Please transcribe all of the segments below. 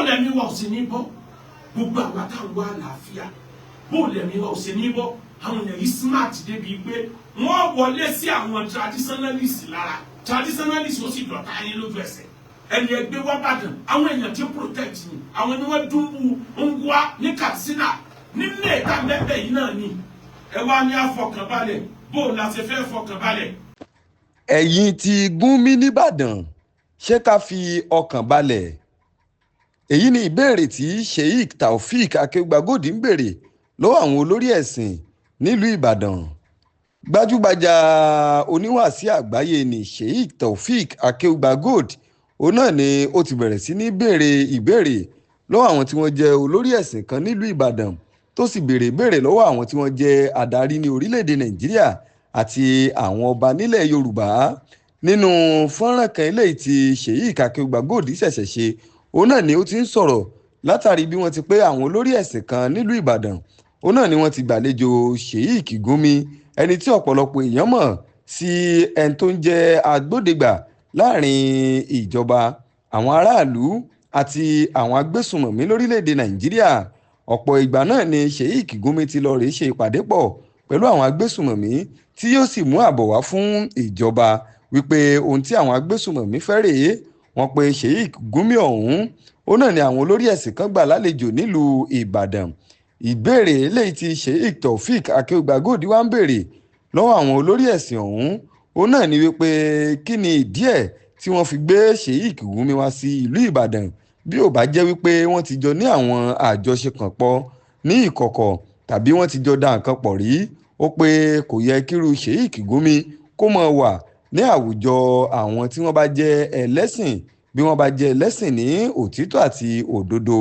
lẹ́mí wa ò sí ní bọ́ gbogbo àwa táwọn wà láàfíà bó lẹ́mí wa ò sí ní bọ́ àwọn èèyàn yìí smart débi pé wọ́n wọlé sí àwọn traditionalist lára traditionalist ó sì dọ̀tá yín lójú ẹsẹ̀ ẹni ẹgbẹ́ wá bàdàn àwọn èèyàn tí ó protect ni àwọn ni wọ́n dúnbù ń wá ní Katsina nínú ẹ̀ka mẹ́bẹ̀ yìí náà ni ẹ wá ní àfọkànbalẹ̀ bó la ṣe fẹ́ fọkànbalẹ̀. ẹ̀yin ti Gúnmi nìbàdàn ṣé ká fi ọkàn balẹ̀? èyí ni ìbéèrè tí Sheikh Taofeek Akeugbagold ń béèrè lọ́wọ́ àwọn olórí ẹ̀sìn nílùú Ìbàdàn. gbajúgbajà oníwàásí àgbáyé ni Sheikh Taofeek Akeugbagold òun náà ni ó ti bẹ̀rẹ̀ sí ní béèrè ìbéèrè lọ́wọ́ àwọn tí wọ́n jẹ́ olórí ẹ̀sìn kan nílùú Ìbàdàn tó sì béèrè ìbéèrè lọ́wọ́ àwọn tí wọ́n jẹ́ adarí ní orílẹ̀-èdè Nàìjíríà àti àwọn ọba nílẹ̀ Yorùbá. nínú fọ́nrán kan eléyìí tí Sheikh Akeugbagold ṣẹ̀ṣẹ̀ ṣe òun náà ni ó ti ń sọ̀rọ̀ látàrí bí wọ́n ti pé àwọn olórí ẹ̀sìn kan nílùú Ìbàdàn òun náà ni wọ́n ti gbàlejò Sheikh Gúnmi ẹni tí ọ̀pọ̀lọpọ̀ èèyàn mọ̀ sí ẹni tó ń jẹ́ agbódegbà láàrin ìjọba àwọn aráàlú àti àwọn agbésùnmọ̀mí lórílẹ̀‐èdè Nàìjíríà. ọ̀pọ̀ ìgbà náà ni Sheikh Gúnmi ti lọ rèé ṣe ìpàdé pọ̀ pẹ̀lú àwọn agbésùnmọ̀mí tí yóò sì mú àbọ̀ wá fún ìjọba wípé ohun tí àwọn agbésùnmọ̀mí fẹ́ rèé. wọ́n pe Sheikh Gúnmi ọ̀hún ó náà ni àwọn olórí ẹ̀sìn kan gbà lálejò nílùú Ìbàdàn. ìbéèrè eléyìí tí Sheikh Taofeek Akeugbagold wá ń béèrè lọ́wọ́ àwọn olórí ẹ̀sìn ọ̀hún ó náà ni wípé kí ni ìdí ẹ̀ tí wọ́n fi gbé Sheikh Gúnmi wá sí ìlú Ìbàdàn bí ò bá jẹ́ wípé wọ́n ti jọ ní àwọn àjọṣe kan pọ̀ ní ìkọ̀kọ̀ tàbí wọ́n ti jọ dá nǹkan pọ̀ rí. ó pé kò yẹ kírú Sheikh Gúnmi kó máa wà ní àwùjọ àwọn tí wọ́n bá jẹ́ ẹlẹ́sìn bí wọ́n bá jẹ́ ẹlẹ́sìn ní òtítọ́ àti òdodo.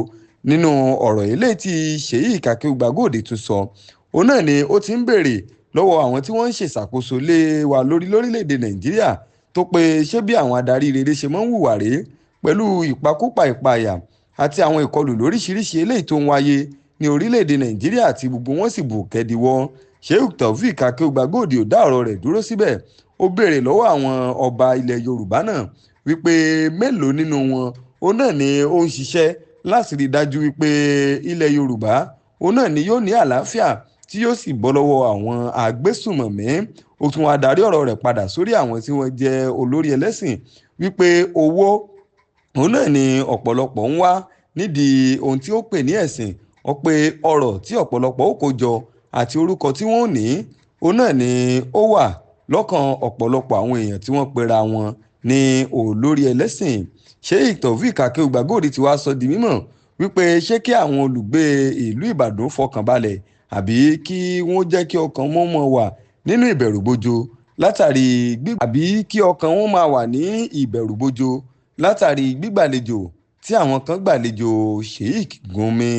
nínú ọ̀rọ̀ eléyìí tí Sheikh Akeugbagold tún sọ òun náà ni ó ti ń béèrè lọ́wọ́ àwọn tí wọ́n ń ṣèṣàkóso lé wa lórílẹ̀‐èdè Nàìjíríà tó pé ṣé bí àwọn adarí rere ṣe máa ń hùwà rèé pẹ̀lú ìpakúpa ìpayà àti àwọn ìkọlù lóríṣiríṣi eléyìí tó ń wáyé ní orílẹ̀‐èdè Nàìjíríà tí gbogbo wọn sì bù kẹ́díwọ́. Sheikh Taofeek Akeugbagold ò dá ọ̀rọ̀ rẹ̀ dúró síbẹ̀ ó béèrè lọ́wọ́ àwọn ọba ilẹ̀ Yorùbá náà wípé mélòó nínú wọn òun náà ni ó ń ṣiṣẹ́ láti rí dájú wípé ilẹ̀ Yorùbá òun náà ni yóò ní àlàáfíà tí yóò sì bọ́ lọ́wọ́ àwọn agbésùnmọ̀mí. ó tún wá darí ọ̀rọ̀ rẹ̀ padà sórí àwọn tí wọ́n jẹ́ olórí ẹlẹ́sìn wípé owó òun náà ni ọ̀pọ̀lọpọ̀ ń wá nídìí ohun tí ó pè ní ẹ̀sìn. ó pé ọrọ̀ tí ọ̀pọ̀lọpọ̀ ó kó jọ àti orúkọ tí wọ́n ò ní òun náà ni ó wà lọ́kàn ọ̀pọ̀lọpọ̀ àwọn èèyàn tí wọ́n pera wọn ní olórí ẹlẹ́sìn. Sheikh Taofeek Akeugbagold ti wá sọ di mímọ̀ wípé ṣé kí àwọn olùgbé ìlú Ìbàdàn fọkàn balẹ̀ àbí kí wọ́n jẹ́ kí ọkàn wọn mọ̀ wà nínú ìbẹ̀rùbojo látàrí gbígbàlejò tí àwọn kan gbàlejò Sheikh Gúnmi.